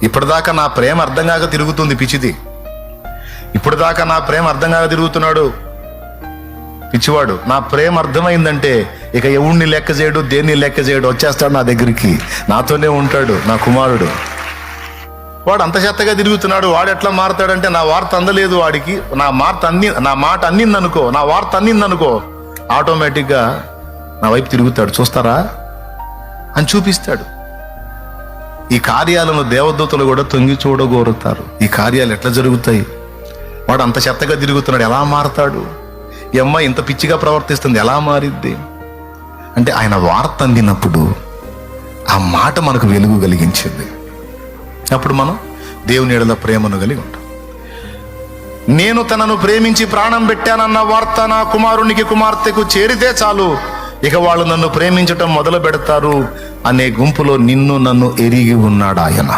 ఇప్పటిదాకా నా ప్రేమ అర్థం కాక తిరుగుతుంది పిచ్చిది. ఇప్పటిదాకా నా ప్రేమ అర్థం కాక తిరుగుతున్నాడు పిచ్చివాడు. నా ప్రేమ అర్థమైందంటే ఇక ఎవడిని లెక్క చేయడు, దేన్ని లెక్క చేయడు, వచ్చేస్తాడు నా దగ్గరికి, నాతోనే ఉంటాడు నా కుమారుడు. వాడు అంత చెత్తగా తిరుగుతున్నాడు. వాడు ఎట్లా మారుతాడంటే, నా వార్త అందలేదు వాడికి, నా మాట అందిందనుకో, నా వార్త అందిందనుకో, ఆటోమేటిక్గా నా వైపు తిరుగుతాడు. చూస్తారా అని చూపిస్తాడు. ఈ కార్యాలను దేవదూతలు కూడా తొంగి చూడగోరుతారు. ఈ కార్యాలు ఎట్లా జరుగుతాయి? వాడు అంత చెత్తగా తిరుగుతున్నాడు, ఎలా మారతాడు? ఈ అమ్మాయి ఇంత పిచ్చిగా ప్రవర్తిస్తుంది, ఎలా మారిద్ది? అంటే ఆయన వార్త అందినప్పుడు ఆ మాట మనకు వెలుగు కలిగించింది. అప్పుడు మనం దేవుని ఎడల ప్రేమను కలిగి ఉంటాం. నేను తనను ప్రేమించి ప్రాణం పెట్టానన్న వార్త నా కుమారునికి కుమార్తెకు చేరితే చాలు, ఇక వాళ్ళు నన్ను ప్రేమించటం మొదలు పెడతారు అనే గుంపులో నిన్ను నన్ను ఎరిగి ఉన్నాడు ఆయన.